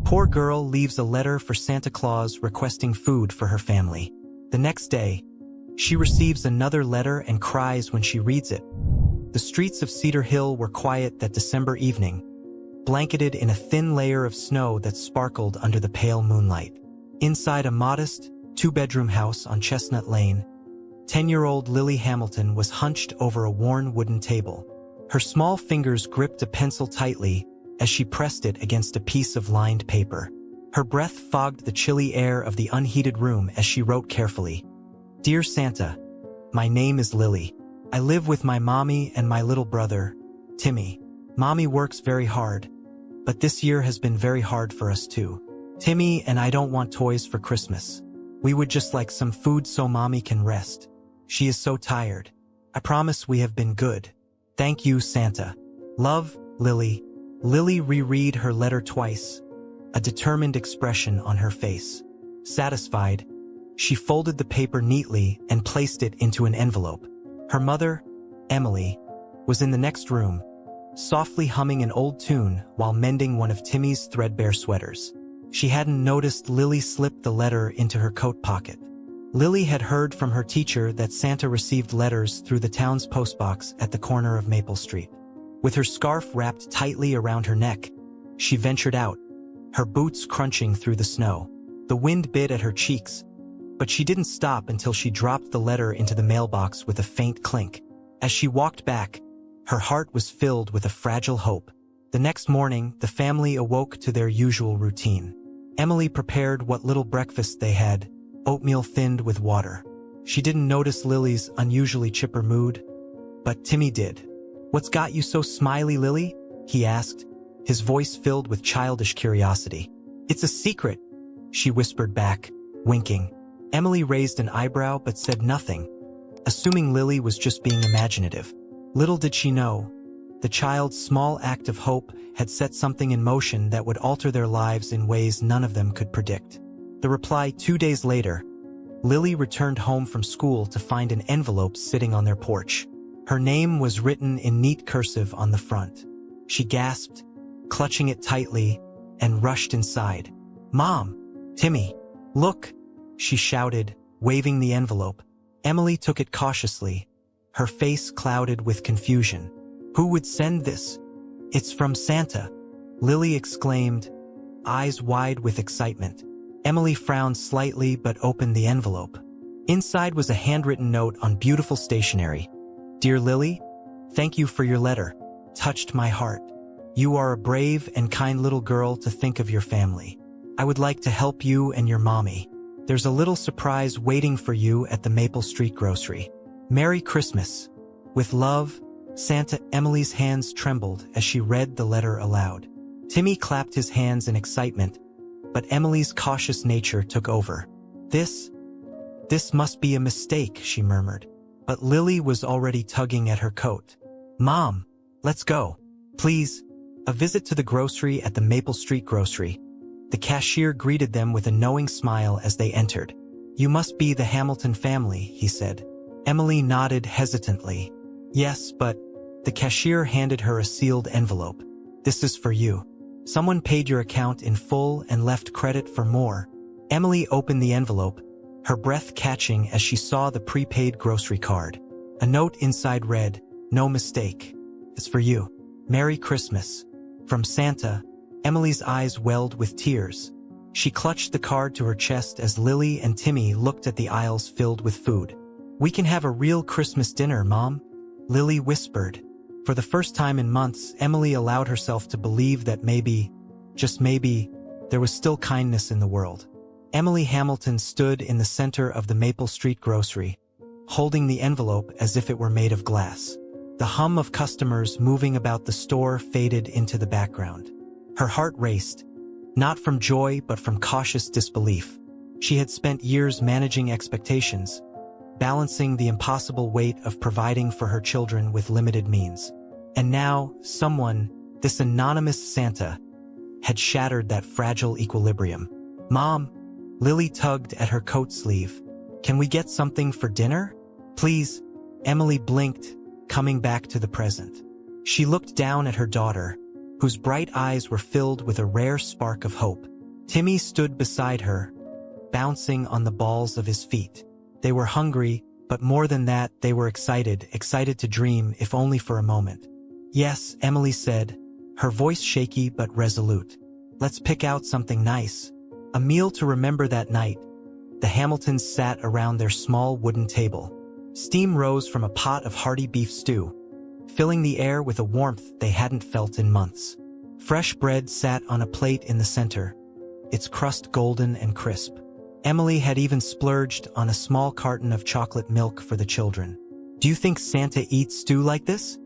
Poor girl leaves a letter for Santa Claus requesting food for her family. The next day, she receives another letter and cries when she reads it. The streets of Cedar Hill were quiet that December evening, blanketed in a thin layer of snow that sparkled under the pale moonlight. Inside a modest, two-bedroom house on Chestnut Lane, 10-year-old Lily Hamilton was hunched over a worn wooden table. Her small fingers gripped a pencil tightly as she pressed it against a piece of lined paper. Her breath fogged the chilly air of the unheated room as she wrote carefully, "Dear Santa, my name is Lily. I live with my mommy and my little brother, Timmy. Mommy works very hard, but this year has been very hard for us too. Timmy and I don't want toys for Christmas. We would just like some food so mommy can rest. She is so tired. I promise we have been good. Thank you, Santa. Love, Lily." Lily reread her letter twice, a determined expression on her face. Satisfied, she folded the paper neatly and placed it into an envelope. Her mother, Emily, was in the next room, softly humming an old tune while mending one of Timmy's threadbare sweaters. She hadn't noticed Lily slip the letter into her coat pocket. Lily had heard from her teacher that Santa received letters through the town's postbox at the corner of Maple Street. With her scarf wrapped tightly around her neck, she ventured out, her boots crunching through the snow. The wind bit at her cheeks, but she didn't stop until she dropped the letter into the mailbox with a faint clink. As she walked back, her heart was filled with a fragile hope. The next morning, the family awoke to their usual routine. Emily prepared what little breakfast they had, oatmeal thinned with water. She didn't notice Lily's unusually chipper mood, but Timmy did. "What's got you so smiley, Lily?" he asked, his voice filled with childish curiosity. "It's a secret," she whispered back, winking. Emily raised an eyebrow but said nothing, assuming Lily was just being imaginative. Little did she know, the child's small act of hope had set something in motion that would alter their lives in ways none of them could predict. The reply 2 days later, Lily returned home from school to find an envelope sitting on their porch. Her name was written in neat cursive on the front. She gasped, clutching it tightly, and rushed inside. "Mom! Timmy! Look!" she shouted, waving the envelope. Emily took it cautiously, her face clouded with confusion. "Who would send this?" "It's from Santa," Lily exclaimed, eyes wide with excitement. Emily frowned slightly but opened the envelope. Inside was a handwritten note on beautiful stationery. "Dear Lily, thank you for your letter. Touched my heart. You are a brave and kind little girl to think of your family. I would like to help you and your mommy. There's a little surprise waiting for you at the Maple Street grocery. Merry Christmas. With love, Santa." Emily's hands trembled as she read the letter aloud. Timmy clapped his hands in excitement, but Emily's cautious nature took over. This must be a mistake," she murmured. But Lily was already tugging at her coat. "Mom, let's go. Please." A visit to the grocery at the Maple Street grocery. The cashier greeted them with a knowing smile as they entered. "You must be the Hamilton family," he said. Emily nodded hesitantly. "Yes, but..." The cashier handed her a sealed envelope. "This is for you. Someone paid your account in full and left credit for more." Emily opened the envelope, her breath catching as she saw the prepaid grocery card. A note inside read, "No mistake. It's for you. Merry Christmas. From Santa." Emily's eyes welled with tears. She clutched the card to her chest as Lily and Timmy looked at the aisles filled with food. "We can have a real Christmas dinner, Mom," Lily whispered. For the first time in months, Emily allowed herself to believe that maybe, just maybe, there was still kindness in the world. Emily Hamilton stood in the center of the Maple Street grocery, holding the envelope as if it were made of glass. The hum of customers moving about the store faded into the background. Her heart raced, not from joy but from cautious disbelief. She had spent years managing expectations, balancing the impossible weight of providing for her children with limited means. And now, someone, this anonymous Santa, had shattered that fragile equilibrium. "Mom," Lily tugged at her coat sleeve. "Can we get something for dinner? Please?" Emily blinked, coming back to the present. She looked down at her daughter, whose bright eyes were filled with a rare spark of hope. Timmy stood beside her, bouncing on the balls of his feet. They were hungry, but more than that, they were excited to dream, if only for a moment. "Yes," Emily said, her voice shaky but resolute. "Let's pick out something nice. A meal to remember that night." The Hamiltons sat around their small wooden table. Steam rose from a pot of hearty beef stew, filling the air with a warmth they hadn't felt in months. Fresh bread sat on a plate in the center, its crust golden and crisp. Emily had even splurged on a small carton of chocolate milk for the children. "Do you think Santa eats stew like this?"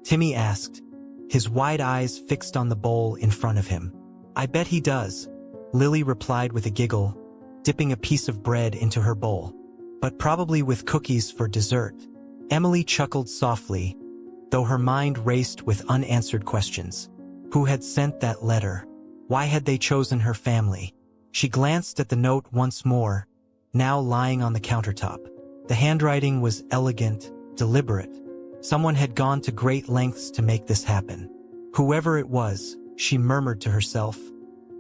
Timmy asked, his wide eyes fixed on the bowl in front of him. "I bet he does," Lily replied with a giggle, dipping a piece of bread into her bowl. "But probably with cookies for dessert." Emily chuckled softly, though her mind raced with unanswered questions. Who had sent that letter? Why had they chosen her family? She glanced at the note once more, now lying on the countertop. The handwriting was elegant, deliberate. Someone had gone to great lengths to make this happen. Whoever it was, she murmured to herself,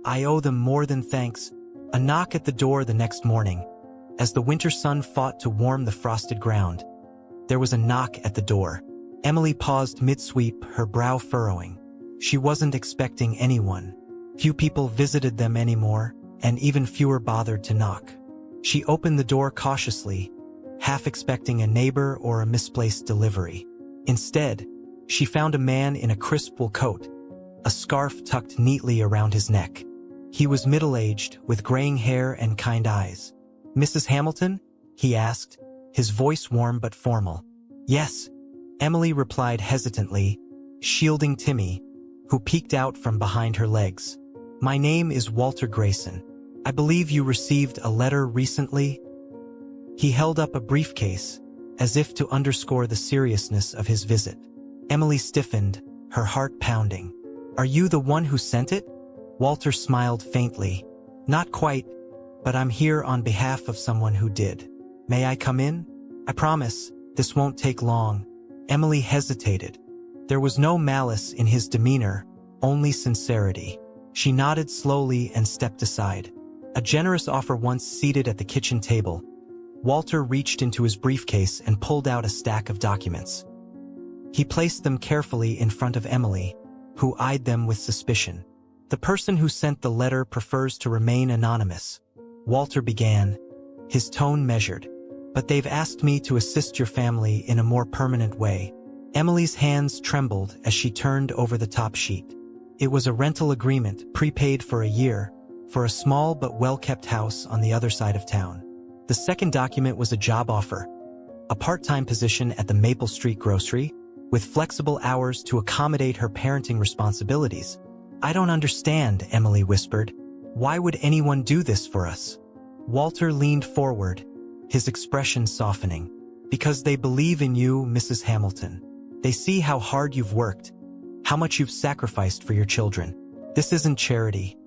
"I owe them more than thanks." A knock at the door the next morning, as the winter sun fought to warm the frosted ground. There was a knock at the door. Emily paused mid-sweep, her brow furrowing. She wasn't expecting anyone. Few people visited them anymore, and even fewer bothered to knock. She opened the door cautiously, half expecting a neighbor or a misplaced delivery. Instead, she found a man in a crisp wool coat, a scarf tucked neatly around his neck. He was middle-aged, with graying hair and kind eyes. "Mrs. Hamilton?" he asked, his voice warm but formal. "Yes," Emily replied hesitantly, shielding Timmy, who peeked out from behind her legs. "My name is Walter Grayson. I believe you received a letter recently?" He held up a briefcase, as if to underscore the seriousness of his visit. Emily stiffened, her heart pounding. "Are you the one who sent it?" Walter smiled faintly. "Not quite, but I'm here on behalf of someone who did. May I come in? I promise, this won't take long." Emily hesitated. There was no malice in his demeanor, only sincerity. She nodded slowly and stepped aside. A generous offer once seated at the kitchen table, Walter reached into his briefcase and pulled out a stack of documents. He placed them carefully in front of Emily, who eyed them with suspicion. "The person who sent the letter prefers to remain anonymous," Walter began, his tone measured. "But they've asked me to assist your family in a more permanent way." Emily's hands trembled as she turned over the top sheet. It was a rental agreement, prepaid for a year, for a small but well-kept house on the other side of town. The second document was a job offer, a part-time position at the Maple Street grocery, with flexible hours to accommodate her parenting responsibilities. "I don't understand," Emily whispered. "Why would anyone do this for us?" Walter leaned forward, his expression softening. "Because they believe in you, Mrs. Hamilton. They see how hard you've worked, how much you've sacrificed for your children. This isn't charity.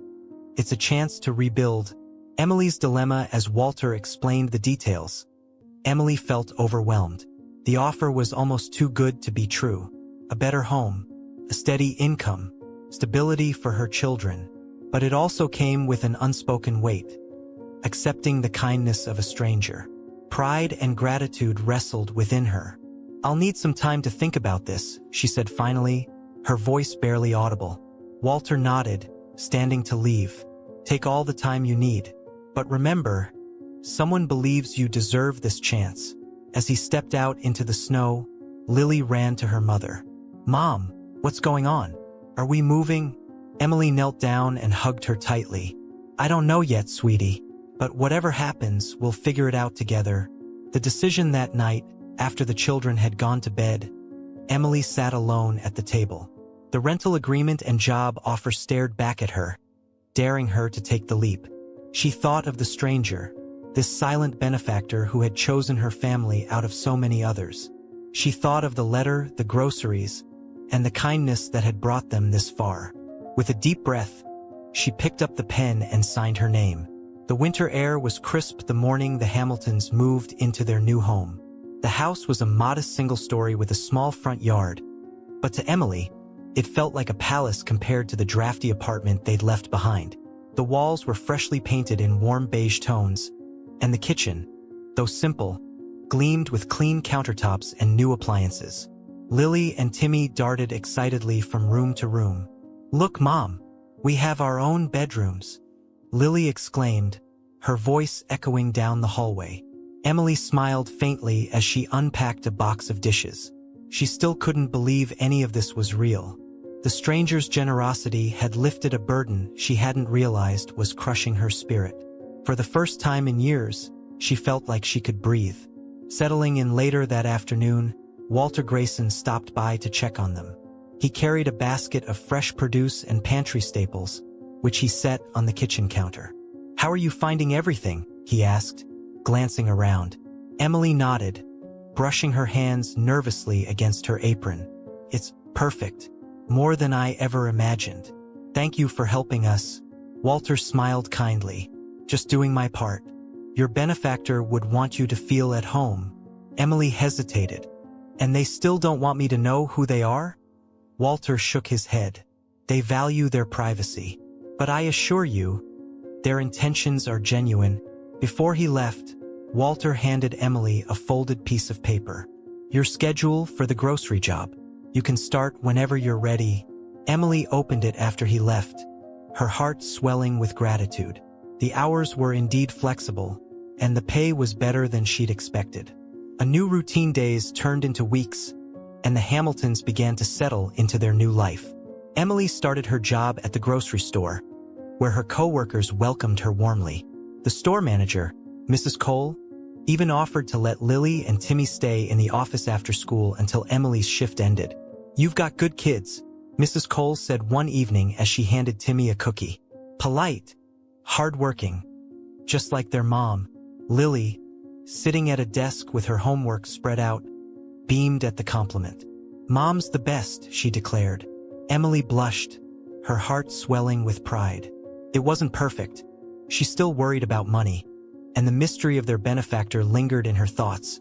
It's a chance to rebuild." Emily's dilemma as Walter explained the details. Emily felt overwhelmed. The offer was almost too good to be true. A better home, a steady income, stability for her children. But it also came with an unspoken weight. Accepting the kindness of a stranger. Pride and gratitude wrestled within her. "I'll need some time to think about this," she said finally, her voice barely audible. Walter nodded, standing to leave. "Take all the time you need. But remember, someone believes you deserve this chance." As he stepped out into the snow, Lily ran to her mother. "Mom, what's going on? Are we moving?" Emily knelt down and hugged her tightly. "I don't know yet, sweetie. But whatever happens, we'll figure it out together." The decision that night, after the children had gone to bed, Emily sat alone at the table. The rental agreement and job offer stared back at her, daring her to take the leap. She thought of the stranger, this silent benefactor who had chosen her family out of so many others. She thought of the letter, the groceries, and the kindness that had brought them this far. With a deep breath, she picked up the pen and signed her name. The winter air was crisp the morning the Hamiltons moved into their new home. The house was a modest single-story with a small front yard, but to Emily, it felt like a palace compared to the drafty apartment they'd left behind. The walls were freshly painted in warm beige tones, and the kitchen, though simple, gleamed with clean countertops and new appliances. Lily and Timmy darted excitedly from room to room. "Look, Mom, we have our own bedrooms," Lily exclaimed, her voice echoing down the hallway. Emily smiled faintly as she unpacked a box of dishes. She still couldn't believe any of this was real. The stranger's generosity had lifted a burden she hadn't realized was crushing her spirit. For the first time in years, she felt like she could breathe. Settling in later that afternoon, Walter Grayson stopped by to check on them. He carried a basket of fresh produce and pantry staples, which he set on the kitchen counter. "How are you finding everything?" he asked, glancing around. Emily nodded, brushing her hands nervously against her apron. "It's perfect. More than I ever imagined. Thank you for helping us." Walter smiled kindly. "Just doing my part. Your benefactor would want you to feel at home." Emily hesitated. "And they still don't want me to know who they are?" Walter shook his head. "They value their privacy. But I assure you, their intentions are genuine." Before he left, Walter handed Emily a folded piece of paper. "Your schedule for the grocery job. You can start whenever you're ready." Emily opened it after he left, her heart swelling with gratitude. The hours were indeed flexible, and the pay was better than she'd expected. A new routine days turned into weeks, and the Hamiltons began to settle into their new life. Emily started her job at the grocery store, where her co-workers welcomed her warmly. The store manager, Mrs. Cole, even offered to let Lily and Timmy stay in the office after school until Emily's shift ended. "You've got good kids," Mrs. Cole said one evening as she handed Timmy a cookie. "Polite, hardworking, just like their mom." Lily, sitting at a desk with her homework spread out, beamed at the compliment. "Mom's the best," she declared. Emily blushed, her heart swelling with pride. It wasn't perfect. She still worried about money, and the mystery of their benefactor lingered in her thoughts.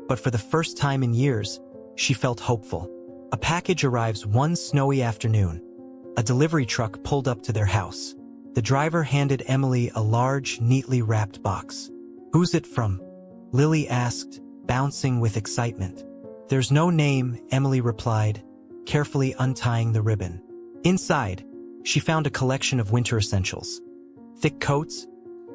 But for the first time in years, she felt hopeful. A package arrives one snowy afternoon. A delivery truck pulled up to their house. The driver handed Emily a large, neatly wrapped box. "Who's it from?" Lily asked, bouncing with excitement. "There's no name," Emily replied, carefully untying the ribbon. Inside, she found a collection of winter essentials. Thick coats,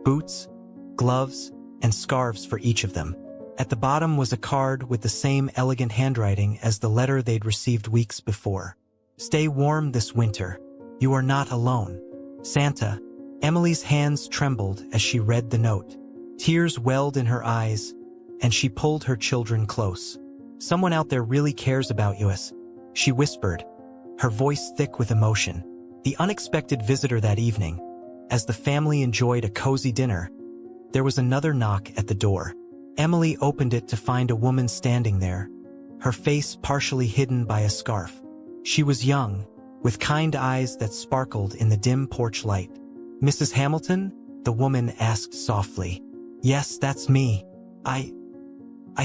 boots, gloves, and scarves for each of them. At the bottom was a card with the same elegant handwriting as the letter they'd received weeks before. "Stay warm this winter. You are not alone. Santa." Emily's hands trembled as she read the note. Tears welled in her eyes, and she pulled her children close. "Someone out there really cares about you," she whispered, her voice thick with emotion. The unexpected visitor that evening, as the family enjoyed a cozy dinner, there was another knock at the door. Emily opened it to find a woman standing there, her face partially hidden by a scarf. She was young, with kind eyes that sparkled in the dim porch light. "Mrs. Hamilton?" the woman asked softly. "Yes, that's me. I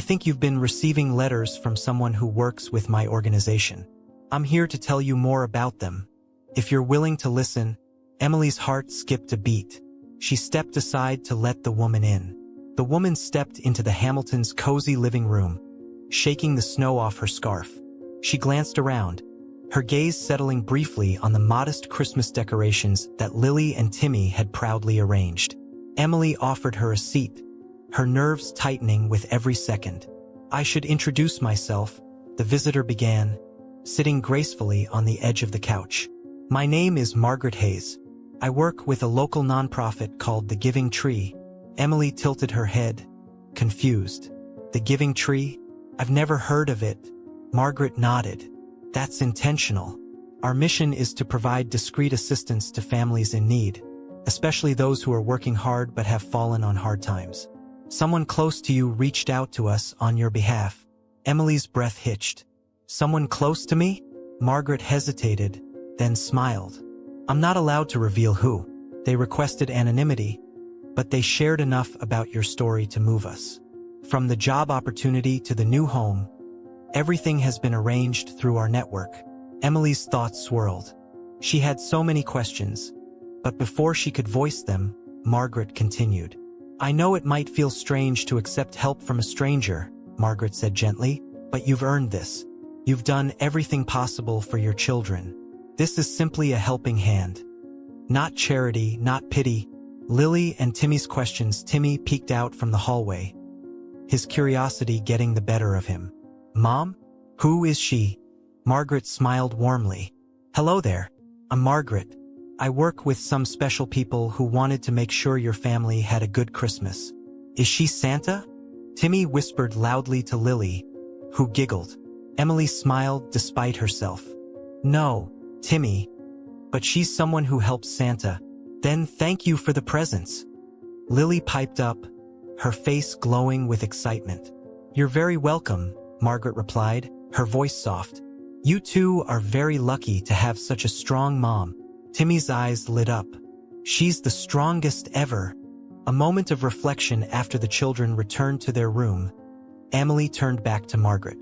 think you've been receiving letters from someone who works with my organization. I'm here to tell you more about them. If you're willing to listen." Emily's heart skipped a beat. She stepped aside to let the woman in. The woman stepped into the Hamiltons' cozy living room, shaking the snow off her scarf. She glanced around, her gaze settling briefly on the modest Christmas decorations that Lily and Timmy had proudly arranged. Emily offered her a seat, her nerves tightening with every second. "I should introduce myself," the visitor began, sitting gracefully on the edge of the couch. "My name is Margaret Hayes. I work with a local nonprofit called The Giving Tree." Emily tilted her head, confused. "The Giving Tree? I've never heard of it." Margaret nodded. "That's intentional. Our mission is to provide discreet assistance to families in need, especially those who are working hard but have fallen on hard times. Someone close to you reached out to us on your behalf." Emily's breath hitched. "Someone close to me?" Margaret hesitated, then smiled. "I'm not allowed to reveal who. They requested anonymity, but they shared enough about your story to move us. From the job opportunity to the new home, everything has been arranged through our network." Emily's thoughts swirled. She had so many questions, But before she could voice them, Margaret continued. I know it might feel strange to accept help from a stranger, Margaret said gently, but you've earned this. You've done everything possible for your children. This is simply a helping hand. Not charity, not pity. Lily and Timmy's questions. Timmy peeked out from the hallway, his curiosity getting the better of him. Mom? Who is she? Margaret smiled warmly. Hello there. I'm Margaret. I work with some special people who wanted to make sure your family had a good Christmas. Is she Santa? Timmy whispered loudly to Lily, who giggled. Emily smiled despite herself. No, Timmy. But she's someone who helps Santa. Then thank you for the presents. Lily piped up, her face glowing with excitement. You're very welcome, Margaret replied, her voice soft. You two are very lucky to have such a strong mom. Timmy's eyes lit up. She's the strongest ever. A moment of reflection after the children returned to their room, Emily turned back to Margaret.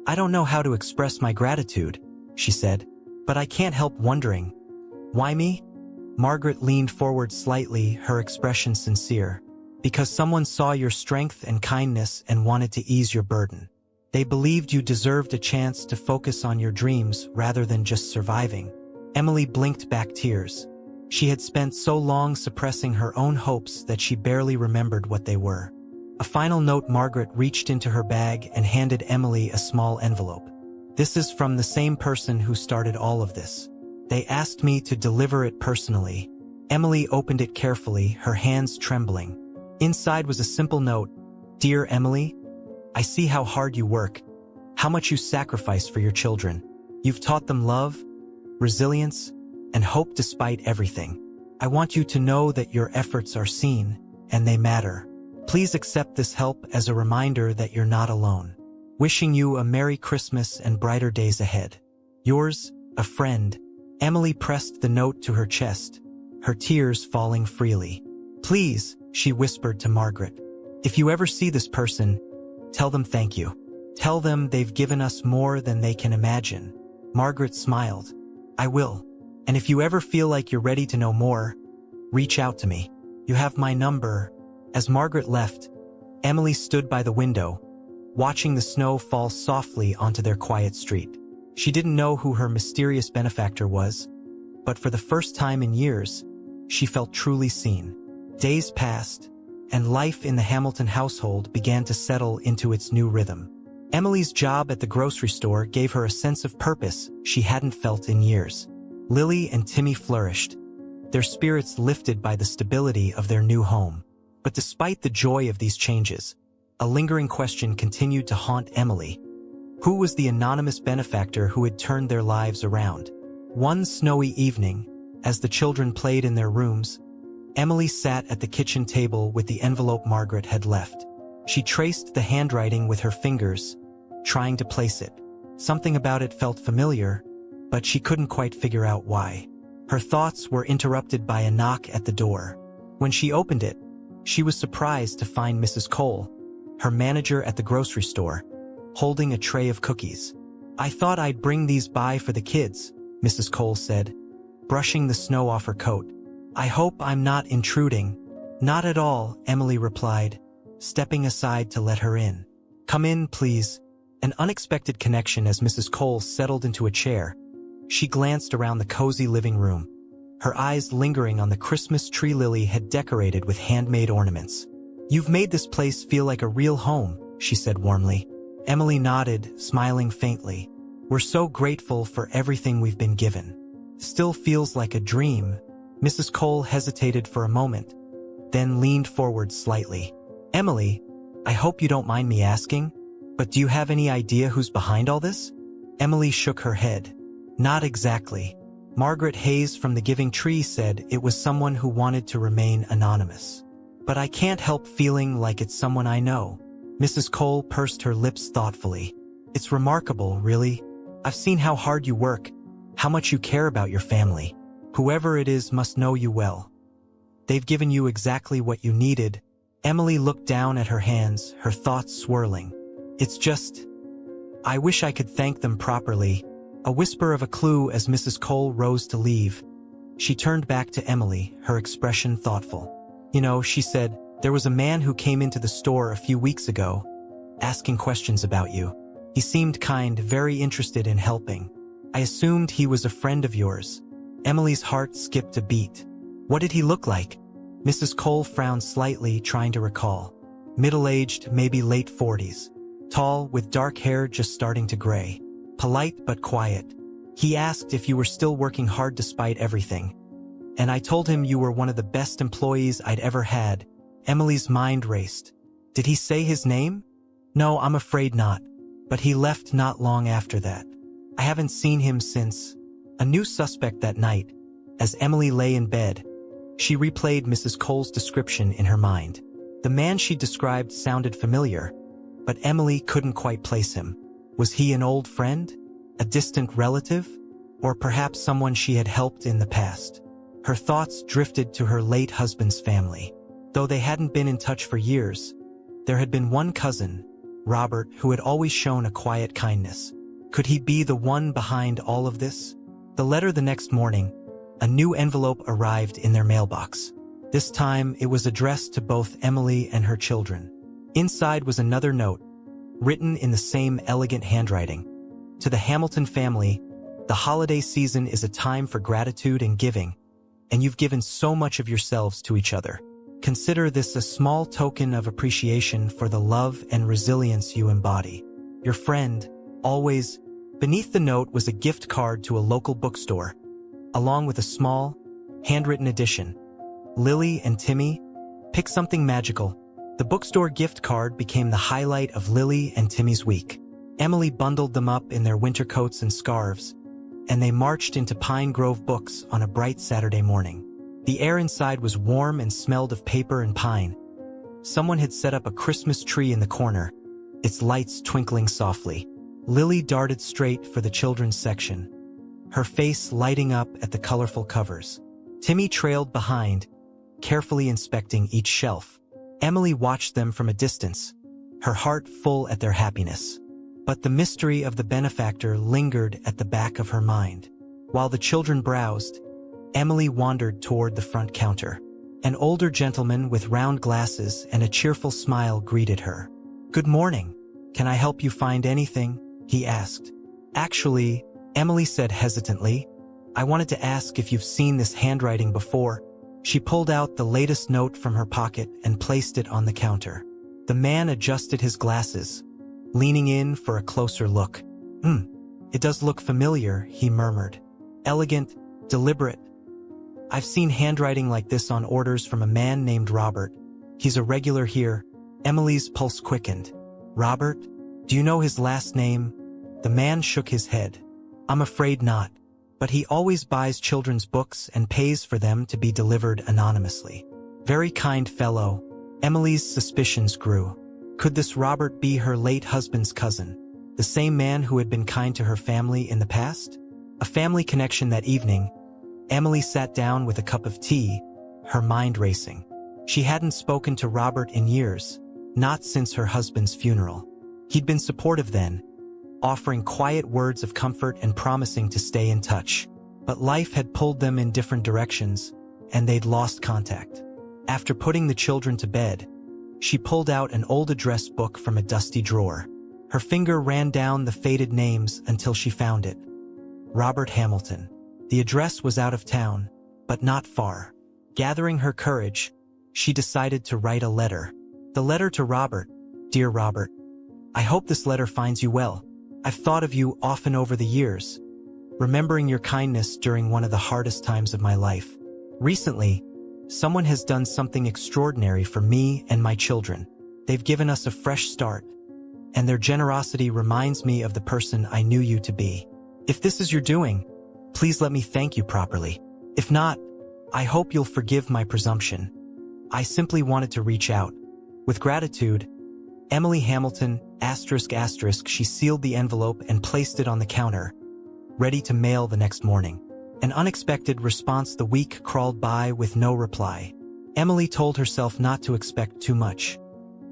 I don't know how to express my gratitude, she said, but I can't help wondering. Why me? Margaret leaned forward slightly, her expression sincere. Because someone saw your strength and kindness and wanted to ease your burden. They believed you deserved a chance to focus on your dreams rather than just surviving. Emily blinked back tears. She had spent so long suppressing her own hopes that she barely remembered what they were. A final note. Margaret reached into her bag and handed Emily a small envelope. This is from the same person who started all of this. They asked me to deliver it personally. Emily opened it carefully, her hands trembling. Inside was a simple note. Dear Emily, I see how hard you work, how much you sacrifice for your children. You've taught them love, resilience, and hope despite everything. I want you to know that your efforts are seen, and they matter. Please accept this help as a reminder that you're not alone. Wishing you a Merry Christmas and brighter days ahead. Yours, a friend. Emily pressed the note to her chest, her tears falling freely. Please, she whispered to Margaret. If you ever see this person, tell them thank you. Tell them they've given us more than they can imagine. Margaret smiled. I will. And if you ever feel like you're ready to know more, reach out to me. You have my number. As Margaret left, Emily stood by the window, watching the snow fall softly onto their quiet street. She didn't know who her mysterious benefactor was, but for the first time in years, she felt truly seen. Days passed, and life in the Hamilton household began to settle into its new rhythm. Emily's job at the grocery store gave her a sense of purpose she hadn't felt in years. Lily and Timmy flourished, their spirits lifted by the stability of their new home. But despite the joy of these changes, a lingering question continued to haunt Emily. Who was the anonymous benefactor who had turned their lives around? One snowy evening, as the children played in their rooms, Emily sat at the kitchen table with the envelope Margaret had left. She traced the handwriting with her fingers, trying to place it. Something about it felt familiar, but she couldn't quite figure out why. Her thoughts were interrupted by a knock at the door. When she opened it, she was surprised to find Mrs. Cole, her manager at the grocery store, holding a tray of cookies. I thought I'd bring these by for the kids, Mrs. Cole said, brushing the snow off her coat. I hope I'm not intruding. Not at all, Emily replied, stepping aside to let her in. Come in, please. An unexpected connection as Mrs. Cole settled into a chair. She glanced around the cozy living room, her eyes lingering on the Christmas tree Lily had decorated with handmade ornaments. You've made this place feel like a real home, she said warmly. Emily nodded, smiling faintly. We're so grateful for everything we've been given. Still feels like a dream. Mrs. Cole hesitated for a moment, then leaned forward slightly. Emily, I hope you don't mind me asking, but do you have any idea who's behind all this? Emily shook her head. Not exactly. Margaret Hayes from the Giving Tree said it was someone who wanted to remain anonymous. But I can't help feeling like it's someone I know. Mrs. Cole pursed her lips thoughtfully. It's remarkable, really. I've seen how hard you work, how much you care about your family. Whoever it is must know you well. They've given you exactly what you needed. Emily looked down at her hands, her thoughts swirling. It's just, I wish I could thank them properly. A whisper of a clue as Mrs. Cole rose to leave. She turned back to Emily, her expression thoughtful. "You know," she said, "there was a man who came into the store a few weeks ago, asking questions about you. He seemed kind, very interested in helping. I assumed he was a friend of yours." Emily's heart skipped a beat. "What did he look like?" Mrs. Cole frowned slightly, trying to recall. Middle-aged, maybe late 40s. Tall, with dark hair just starting to gray. Polite but quiet. "He asked if you were still working hard despite everything. And I told him you were one of the best employees I'd ever had." Emily's mind raced. "Did he say his name?" "No, I'm afraid not. But he left not long after that. I haven't seen him since." A new suspect that night. As Emily lay in bed, she replayed Mrs. Cole's description in her mind. The man she described sounded familiar, but Emily couldn't quite place him. Was he an old friend? A distant relative? Or perhaps someone she had helped in the past? Her thoughts drifted to her late husband's family. Though they hadn't been in touch for years, there had been one cousin, Robert, who had always shown a quiet kindness. Could he be the one behind all of this? The letter the next morning, a new envelope arrived in their mailbox. This time, it was addressed to both Emily and her children. Inside was another note, written in the same elegant handwriting. To the Hamilton family, the holiday season is a time for gratitude and giving, and you've given so much of yourselves to each other. Consider this a small token of appreciation for the love and resilience you embody. Your friend, always. Beneath the note was a gift card to a local bookstore, along with a small, handwritten edition. "Lily and Timmy, pick something magical." The bookstore gift card became the highlight of Lily and Timmy's week. Emily bundled them up in their winter coats and scarves, and they marched into Pine Grove Books on a bright Saturday morning. The air inside was warm and smelled of paper and pine. Someone had set up a Christmas tree in the corner, its lights twinkling softly. Lily darted straight for the children's section, her face lighting up at the colorful covers. Timmy trailed behind, carefully inspecting each shelf. Emily watched them from a distance, her heart full at their happiness. But the mystery of the benefactor lingered at the back of her mind. While the children browsed, Emily wandered toward the front counter. An older gentleman with round glasses and a cheerful smile greeted her. "Good morning. Can I help you find anything?" he asked. "Actually," Emily said hesitantly, "I wanted to ask if you've seen this handwriting before." She pulled out the latest note from her pocket and placed it on the counter. The man adjusted his glasses, leaning in for a closer look. It does look familiar," he murmured. "Elegant, deliberate. I've seen handwriting like this on orders from a man named Robert. He's a regular here." Emily's pulse quickened. "Robert? Do you know his last name?" The man shook his head. "I'm afraid not. But he always buys children's books and pays for them to be delivered anonymously." "Very kind fellow." Emily's suspicions grew. Could this Robert be her late husband's cousin? The same man who had been kind to her family in the past? A family connection that evening. Emily sat down with a cup of tea, her mind racing. She hadn't spoken to Robert in years, not since her husband's funeral. He'd been supportive then, offering quiet words of comfort and promising to stay in touch. But life had pulled them in different directions, and they'd lost contact. After putting the children to bed, she pulled out an old address book from a dusty drawer. Her finger ran down the faded names until she found it. Robert Hamilton. The address was out of town, but not far. Gathering her courage, she decided to write a letter. The letter to Robert. "Dear Robert, I hope this letter finds you well. I've thought of you often over the years, remembering your kindness during one of the hardest times of my life. Recently, someone has done something extraordinary for me and my children. They've given us a fresh start, and their generosity reminds me of the person I knew you to be. If this is your doing, please let me thank you properly. If not, I hope you'll forgive my presumption. I simply wanted to reach out. With gratitude, Emily Hamilton, ****. She sealed the envelope and placed it on the counter, ready to mail the next morning. An unexpected response. The week crawled by with no reply. Emily told herself not to expect too much.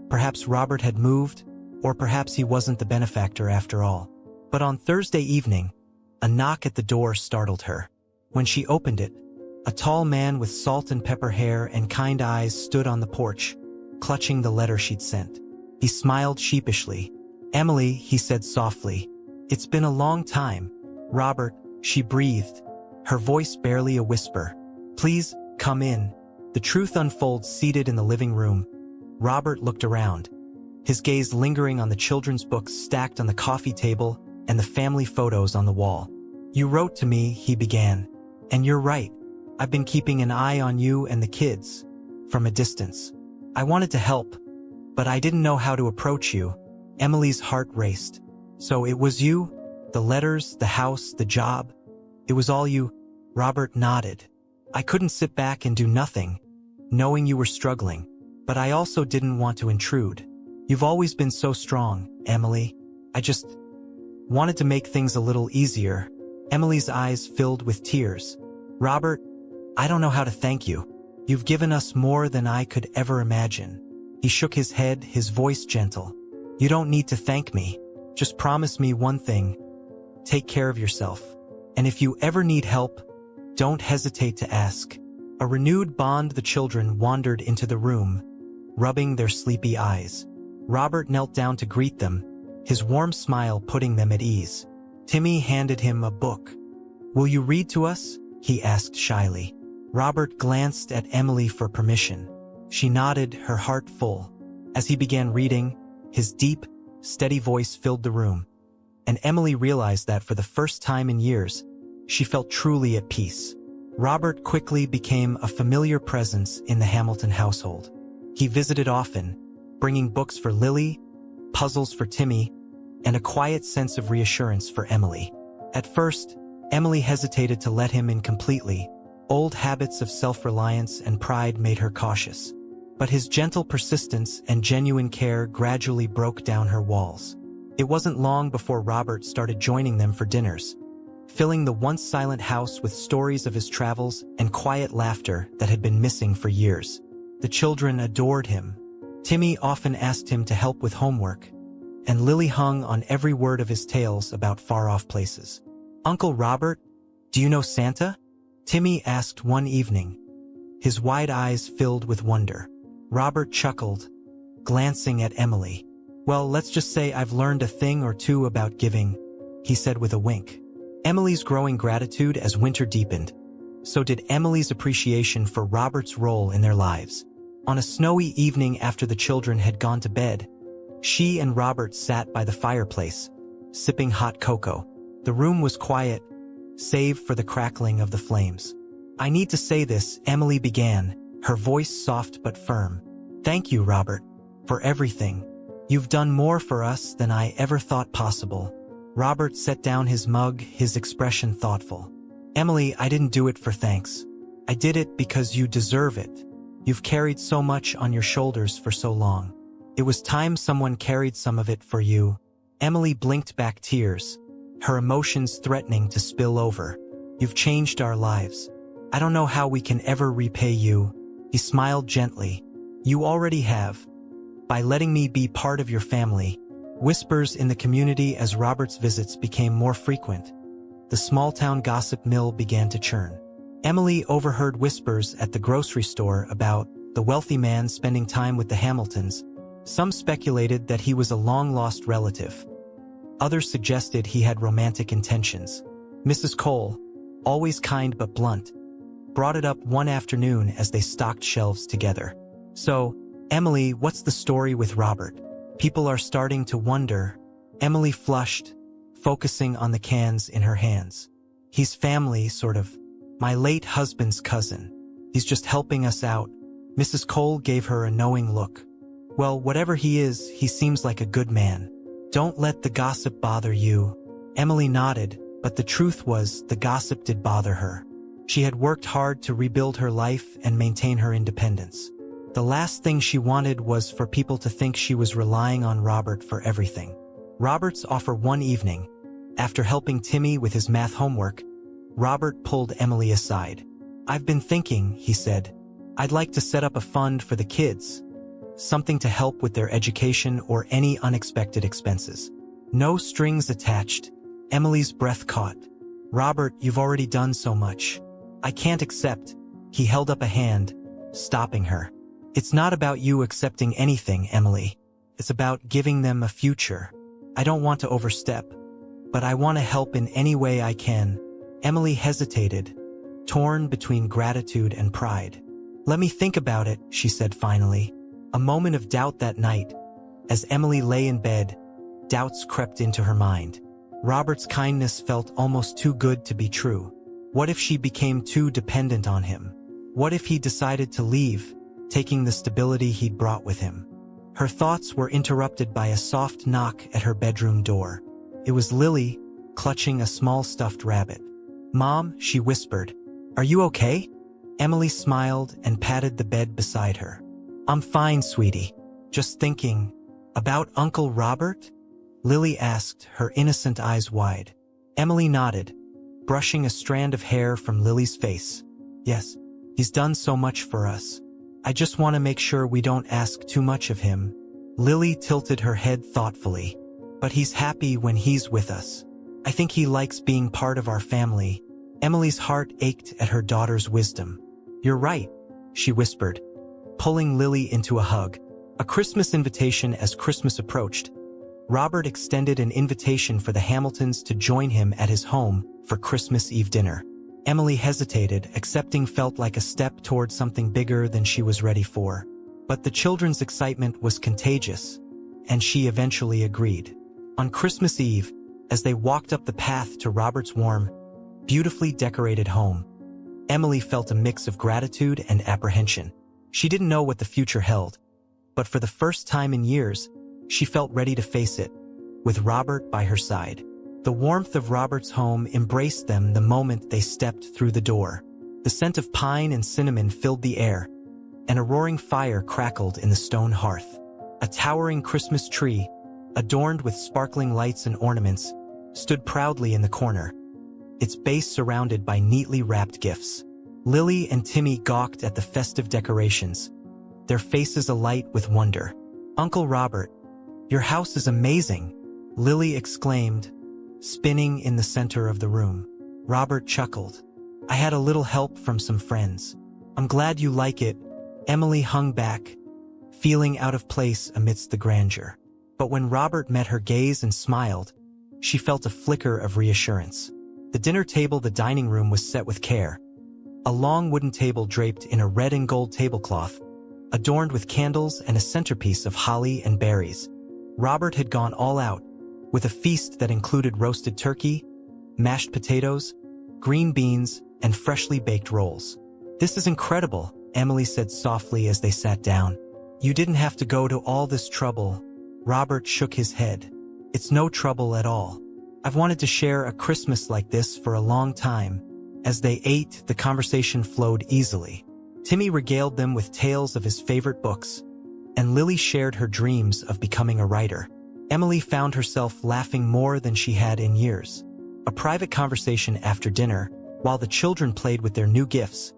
Perhaps Robert had moved, or perhaps he wasn't the benefactor after all. But on Thursday evening, a knock at the door startled her. When she opened it, A tall man with salt and pepper hair and kind eyes stood on the porch, clutching the letter she'd sent. He smiled sheepishly. "Emily," he said softly, "it's been a long time." "Robert," she breathed, her voice barely a whisper. "Please, come in." The truth unfolds seated in the living room. Robert looked around, his gaze lingering on the children's books stacked on the coffee table and the family photos on the wall. "You wrote to me," he began. "And you're right. I've been keeping an eye on you and the kids, from a distance. I wanted to help, but I didn't know how to approach you." Emily's heart raced. "So it was you? The letters, the house, the job? It was all you?" Robert nodded. "I couldn't sit back and do nothing, knowing you were struggling, but I also didn't want to intrude. You've always been so strong, Emily. I just wanted to make things a little easier." Emily's eyes filled with tears. "Robert, I don't know how to thank you. You've given us more than I could ever imagine." He shook his head, his voice gentle. "You don't need to thank me. Just promise me one thing. Take care of yourself. And if you ever need help, don't hesitate to ask." A renewed bond. The children wandered into the room, rubbing their sleepy eyes. Robert knelt down to greet them, his warm smile putting them at ease. Timmy handed him a book. "Will you read to us?" he asked shyly. Robert glanced at Emily for permission. She nodded, her heart full. As he began reading, his deep, steady voice filled the room, and Emily realized that for the first time in years, she felt truly at peace. Robert quickly became a familiar presence in the Hamilton household. He visited often, bringing books for Lily, puzzles for Timmy, and a quiet sense of reassurance for Emily. At first, Emily hesitated to let him in completely. Old habits of self-reliance and pride made her cautious. But his gentle persistence and genuine care gradually broke down her walls. It wasn't long before Robert started joining them for dinners, filling the once silent house with stories of his travels and quiet laughter that had been missing for years. The children adored him. Timmy often asked him to help with homework, and Lily hung on every word of his tales about far-off places. "Uncle Robert, do you know Santa?" Timmy asked one evening, his wide eyes filled with wonder. Robert chuckled, glancing at Emily. "Well, let's just say I've learned a thing or two about giving," he said with a wink. Emily's growing gratitude as winter deepened. So did Emily's appreciation for Robert's role in their lives. On a snowy evening after the children had gone to bed, she and Robert sat by the fireplace, sipping hot cocoa. The room was quiet, save for the crackling of the flames. "I need to say this," Emily began, her voice soft but firm. "Thank you, Robert, for everything. You've done more for us than I ever thought possible." Robert set down his mug, his expression thoughtful. "Emily, I didn't do it for thanks. I did it because you deserve it. You've carried so much on your shoulders for so long. It was time someone carried some of it for you." Emily blinked back tears, her emotions threatening to spill over. "You've changed our lives. I don't know how we can ever repay you." He smiled gently. "You already have, by letting me be part of your family." Whispers in the community as Robert's visits became more frequent. The small-town gossip mill began to churn. Emily overheard whispers at the grocery store about the wealthy man spending time with the Hamiltons. Some speculated that he was a long-lost relative. Others suggested he had romantic intentions. Mrs. Cole, always kind but blunt, brought it up one afternoon as they stocked shelves together. "So, Emily, what's the story with Robert? People are starting to wonder." Emily flushed, focusing on the cans in her hands. "He's family, sort of. My late husband's cousin. He's just helping us out." Mrs. Cole gave her a knowing look. "Well, whatever he is, he seems like a good man. Don't let the gossip bother you." Emily nodded, but the truth was the gossip did bother her. She had worked hard to rebuild her life and maintain her independence. The last thing she wanted was for people to think she was relying on Robert for everything. Robert's offer one evening, after helping Timmy with his math homework, Robert pulled Emily aside. "I've been thinking," he said. "I'd like to set up a fund for the kids. Something to help with their education or any unexpected expenses. No strings attached." Emily's breath caught. "Robert, you've already done so much. I can't accept. He held up a hand, stopping her. It's not about you accepting anything, Emily. It's about giving them a future. I don't want to overstep, but I want to help in any way I can. Emily hesitated, torn between gratitude and pride. Let me think about it, she said finally. A moment of doubt that night. As Emily lay in bed, doubts crept into her mind. Robert's kindness felt almost too good to be true. What if she became too dependent on him? What if he decided to leave, taking the stability he'd brought with him? Her thoughts were interrupted by a soft knock at her bedroom door. It was Lily, clutching a small stuffed rabbit. "Mom," she whispered, "are you okay?" Emily smiled and patted the bed beside her. "I'm fine, sweetie. Just thinking." "About Uncle Robert?" Lily asked, her innocent eyes wide. Emily nodded, brushing a strand of hair from Lily's face. "Yes, he's done so much for us. I just want to make sure we don't ask too much of him." Lily tilted her head thoughtfully. "But he's happy when he's with us. I think he likes being part of our family." Emily's heart ached at her daughter's wisdom. "You're right," she whispered, pulling Lily into a hug. A Christmas invitation. As Christmas approached, Robert extended an invitation for the Hamiltons to join him at his home for Christmas Eve dinner. Emily hesitated. Accepting felt like a step toward something bigger than she was ready for. But the children's excitement was contagious, and she eventually agreed. On Christmas Eve, as they walked up the path to Robert's warm, beautifully decorated home, Emily felt a mix of gratitude and apprehension. She didn't know what the future held, but for the first time in years, she felt ready to face it, with Robert by her side. The warmth of Robert's home embraced them the moment they stepped through the door. The scent of pine and cinnamon filled the air, and a roaring fire crackled in the stone hearth. A towering Christmas tree, adorned with sparkling lights and ornaments, stood proudly in the corner, its base surrounded by neatly wrapped gifts. Lily and Timmy gawked at the festive decorations, their faces alight with wonder. "Uncle Robert, your house is amazing," Lily exclaimed, spinning in the center of the room. Robert chuckled. "I had a little help from some friends. I'm glad you like it." Emily hung back, feeling out of place amidst the grandeur. But when Robert met her gaze and smiled, she felt a flicker of reassurance. The dinner table, the dining room, was set with care. A long wooden table draped in a red and gold tablecloth, adorned with candles and a centerpiece of holly and berries. Robert had gone all out, with a feast that included roasted turkey, mashed potatoes, green beans, and freshly baked rolls. "This is incredible," Emily said softly as they sat down. "You didn't have to go to all this trouble." Robert shook his head. "It's no trouble at all. I've wanted to share a Christmas like this for a long time." As they ate, the conversation flowed easily. Timmy regaled them with tales of his favorite books, and Lily shared her dreams of becoming a writer. Emily found herself laughing more than she had in years. A private conversation after dinner, while the children played with their new gifts,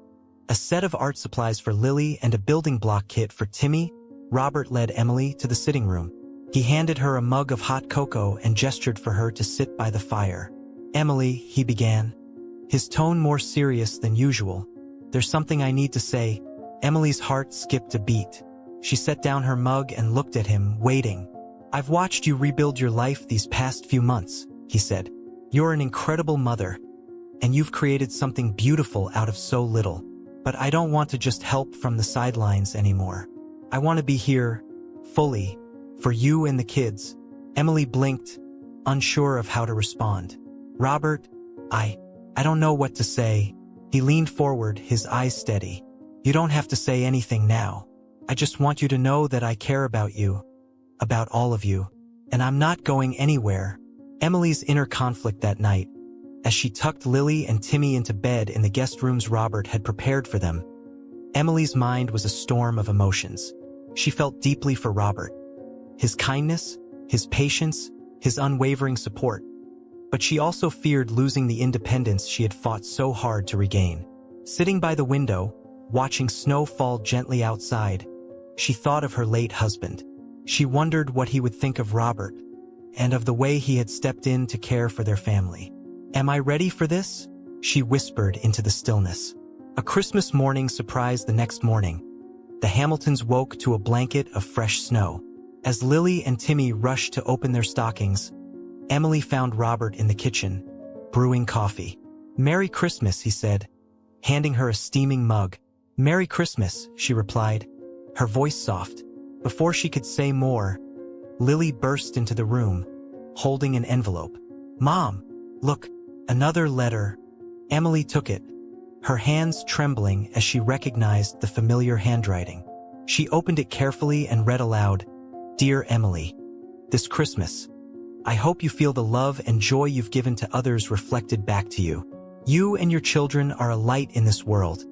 a set of art supplies for Lily and a building block kit for Timmy, Robert led Emily to the sitting room. He handed her a mug of hot cocoa and gestured for her to sit by the fire. "Emily," he began, his tone more serious than usual, "there's something I need to say." Emily's heart skipped a beat. She set down her mug and looked at him, waiting. "I've watched you rebuild your life these past few months," he said. "You're an incredible mother, and you've created something beautiful out of so little. But I don't want to just help from the sidelines anymore. I want to be here, fully, for you and the kids." Emily blinked, unsure of how to respond. "Robert, I don't know what to say." He leaned forward, his eyes steady. "You don't have to say anything now. I just want you to know that I care about you, about all of you, and I'm not going anywhere." Emily's inner conflict that night, as she tucked Lily and Timmy into bed in the guest rooms Robert had prepared for them. Emily's mind was a storm of emotions. She felt deeply for Robert, his kindness, his patience, his unwavering support. But she also feared losing the independence she had fought so hard to regain. Sitting by the window, watching snow fall gently outside, she thought of her late husband. She wondered what he would think of Robert, and of the way he had stepped in to care for their family. "Am I ready for this?" she whispered into the stillness. A Christmas morning surprised the next morning. The Hamiltons woke to a blanket of fresh snow. As Lily and Timmy rushed to open their stockings, Emily found Robert in the kitchen, brewing coffee. "Merry Christmas," he said, handing her a steaming mug. "Merry Christmas," she replied, her voice soft. Before she could say more, Lily burst into the room, holding an envelope. "Mom, look, another letter." Emily took it, her hands trembling as she recognized the familiar handwriting. She opened it carefully and read aloud, "Dear Emily, this Christmas, I hope you feel the love and joy you've given to others reflected back to you. You and your children are a light in this world,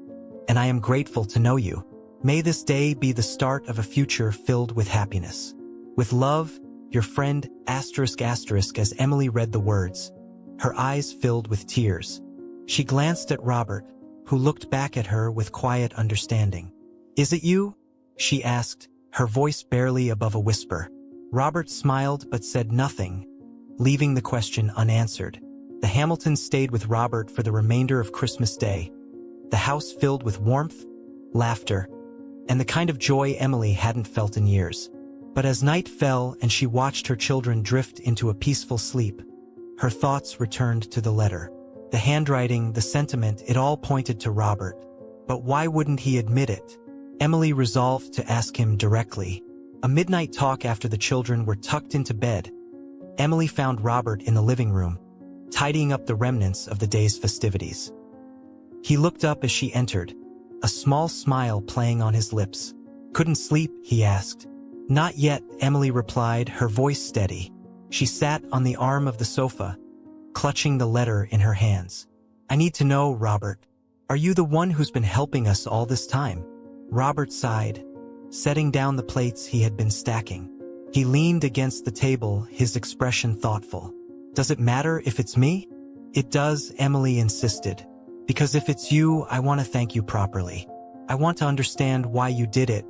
and I am grateful to know you. May this day be the start of a future filled with happiness. With love, your friend, ****. As Emily read the words, her eyes filled with tears. She glanced at Robert, who looked back at her with quiet understanding. "Is it you?" she asked, her voice barely above a whisper. Robert smiled but said nothing, leaving the question unanswered. The Hamiltons stayed with Robert for the remainder of Christmas Day, the house filled with warmth, laughter, and the kind of joy Emily hadn't felt in years. But as night fell and she watched her children drift into a peaceful sleep, her thoughts returned to the letter. The handwriting, the sentiment, it all pointed to Robert. But why wouldn't he admit it? Emily resolved to ask him directly. A midnight talk after the children were tucked into bed, Emily found Robert in the living room, tidying up the remnants of the day's festivities. He looked up as she entered, a small smile playing on his lips. "Couldn't sleep?" he asked. "Not yet," Emily replied, her voice steady. She sat on the arm of the sofa, clutching the letter in her hands. "I need to know, Robert, are you the one who's been helping us all this time?" Robert sighed, setting down the plates he had been stacking. He leaned against the table, his expression thoughtful. "Does it matter if it's me?" "It does," Emily insisted. "Because if it's you, I want to thank you properly. I want to understand why you did it."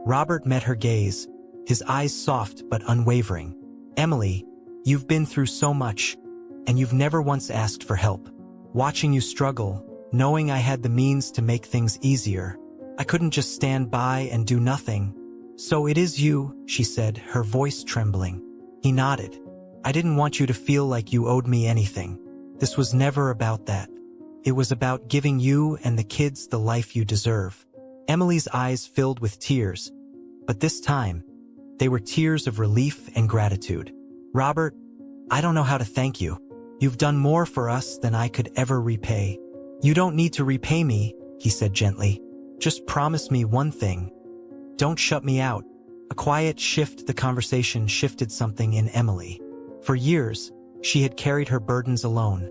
Robert met her gaze, his eyes soft but unwavering. "Emily, you've been through so much, and you've never once asked for help. Watching you struggle, knowing I had the means to make things easier, I couldn't just stand by and do nothing. So it is you," she said, her voice trembling. He nodded. "I didn't want you to feel like you owed me anything. This was never about that. It was about giving you and the kids the life you deserve." Emily's eyes filled with tears, but this time, they were tears of relief and gratitude. "Robert, I don't know how to thank you. You've done more for us than I could ever repay." "You don't need to repay me," he said gently. "Just promise me one thing. Don't shut me out." A quiet shift, the conversation shifted something in Emily. For years, she had carried her burdens alone,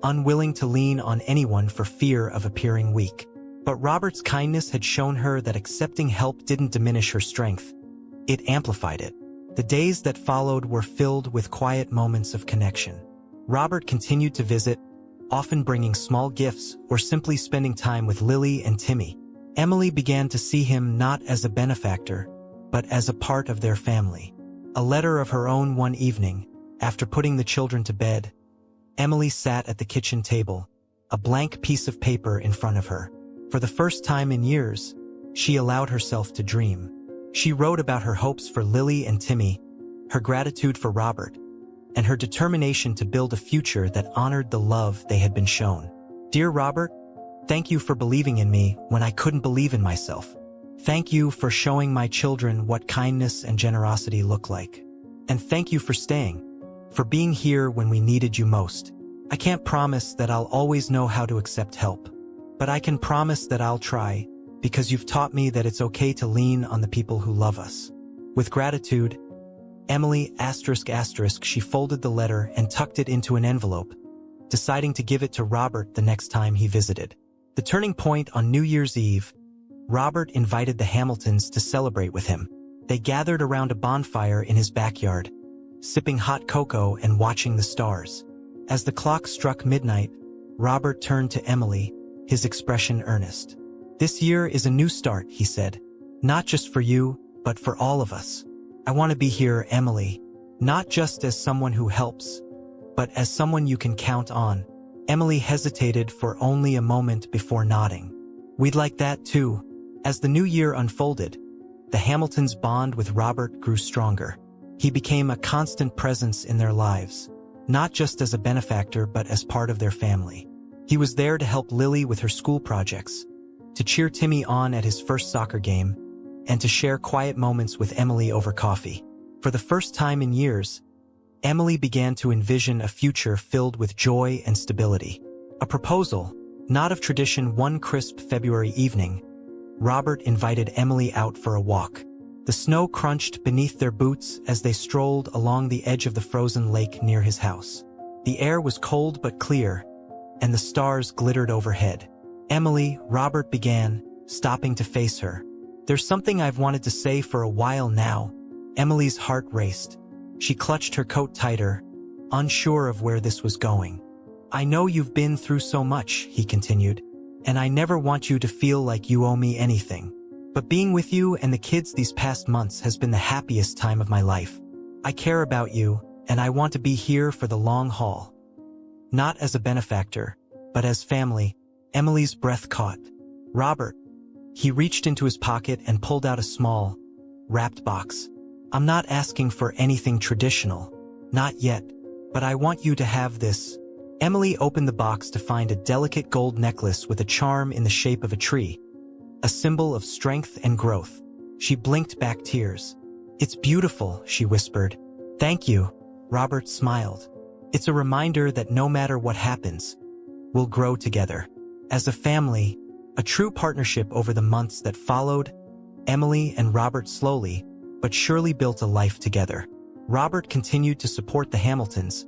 unwilling to lean on anyone for fear of appearing weak. But Robert's kindness had shown her that accepting help didn't diminish her strength. It amplified it. The days that followed were filled with quiet moments of connection. Robert continued to visit, often bringing small gifts or simply spending time with Lily and Timmy. Emily began to see him not as a benefactor, but as a part of their family. A letter of her own one evening, after putting the children to bed, Emily sat at the kitchen table, a blank piece of paper in front of her. For the first time in years, she allowed herself to dream. She wrote about her hopes for Lily and Timmy, her gratitude for Robert, and her determination to build a future that honored the love they had been shown. "Dear Robert, thank you for believing in me when I couldn't believe in myself. Thank you for showing my children what kindness and generosity look like. And thank you for staying, for being here when we needed you most. I can't promise that I'll always know how to accept help, but I can promise that I'll try, because you've taught me that it's okay to lean on the people who love us. With gratitude, Emily ****. She folded the letter and tucked it into an envelope, deciding to give it to Robert the next time he visited. The turning point on New Year's Eve, Robert invited the Hamiltons to celebrate with him. They gathered around a bonfire in his backyard, sipping hot cocoa and watching the stars. As the clock struck midnight, Robert turned to Emily, his expression earnest. "This year is a new start," he said. "Not just for you, but for all of us. I want to be here, Emily, not just as someone who helps, but as someone you can count on." Emily hesitated for only a moment before nodding. We'd like that too. As the new year unfolded, the Hamiltons' bond with Robert grew stronger. He became a constant presence in their lives, not just as a benefactor but as part of their family. He was there to help Lily with her school projects, to cheer Timmy on at his first soccer game, and to share quiet moments with Emily over coffee. For the first time in years, Emily began to envision a future filled with joy and stability. A proposal, not of tradition. One crisp February evening, Robert invited Emily out for a walk. The snow crunched beneath their boots as they strolled along the edge of the frozen lake near his house. The air was cold but clear, and the stars glittered overhead. "Emily," Robert began, stopping to face her. "There's something I've wanted to say for a while now." Emily's heart raced. She clutched her coat tighter, unsure of where this was going. "I know you've been through so much," he continued, "and I never want you to feel like you owe me anything. But being with you and the kids these past months has been the happiest time of my life. I care about you, and I want to be here for the long haul. Not as a benefactor, but as family." Emily's breath caught. "Robert." He reached into his pocket and pulled out a small, wrapped box. "I'm not asking for anything traditional. Not yet. But I want you to have this." Emily opened the box to find a delicate gold necklace with a charm in the shape of a tree, a symbol of strength and growth. She blinked back tears. "It's beautiful," she whispered. "Thank you." Robert smiled. "It's a reminder that no matter what happens, we'll grow together. As a family, a true partnership." Over the months that followed, Emily and Robert slowly but surely built a life together. Robert continued to support the Hamiltons,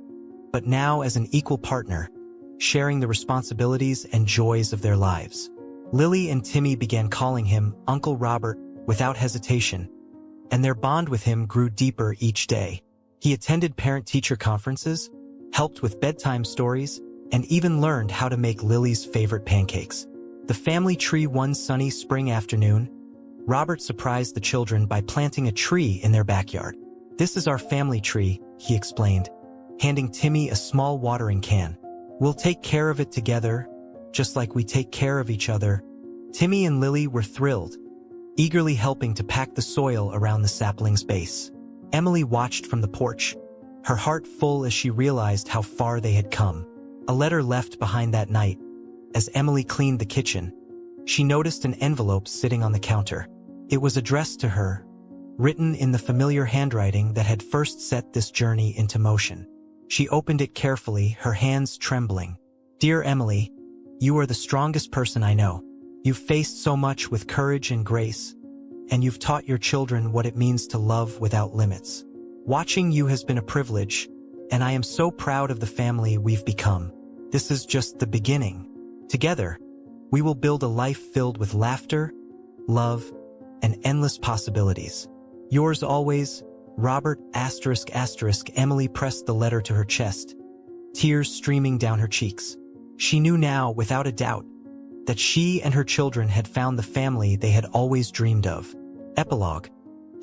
but now as an equal partner, sharing the responsibilities and joys of their lives. Lily and Timmy began calling him Uncle Robert without hesitation, and their bond with him grew deeper each day. He attended parent-teacher conferences, helped with bedtime stories, and even learned how to make Lily's favorite pancakes. The family tree. One sunny spring afternoon, Robert surprised the children by planting a tree in their backyard. "This is our family tree," he explained, handing Timmy a small watering can. "We'll take care of it together, just like we take care of each other." Timmy and Lily were thrilled, eagerly helping to pack the soil around the sapling's base. Emily watched from the porch, her heart full as she realized how far they had come. A letter left behind that night. As Emily cleaned the kitchen, she noticed an envelope sitting on the counter. It was addressed to her, written in the familiar handwriting that had first set this journey into motion. She opened it carefully, her hands trembling. "Dear Emily, you are the strongest person I know. You've faced so much with courage and grace, and you've taught your children what it means to love without limits. Watching you has been a privilege, and I am so proud of the family we've become. This is just the beginning. Together, we will build a life filled with laughter, love, and endless possibilities. Yours always, Robert." Emily pressed the letter to her chest, tears streaming down her cheeks. She knew now, without a doubt, that she and her children had found the family they had always dreamed of. Epilogue.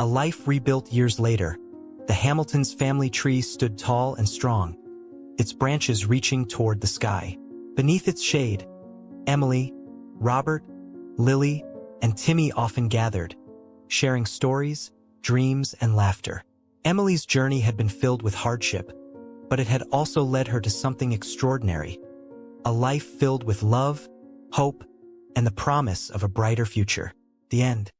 A life rebuilt years later, the Hamiltons' family tree stood tall and strong, its branches reaching toward the sky. Beneath its shade, Emily, Robert, Lily, and Timmy often gathered, sharing stories, dreams, and laughter. Emily's journey had been filled with hardship, but it had also led her to something extraordinary, a life filled with love, hope, and the promise of a brighter future. The end.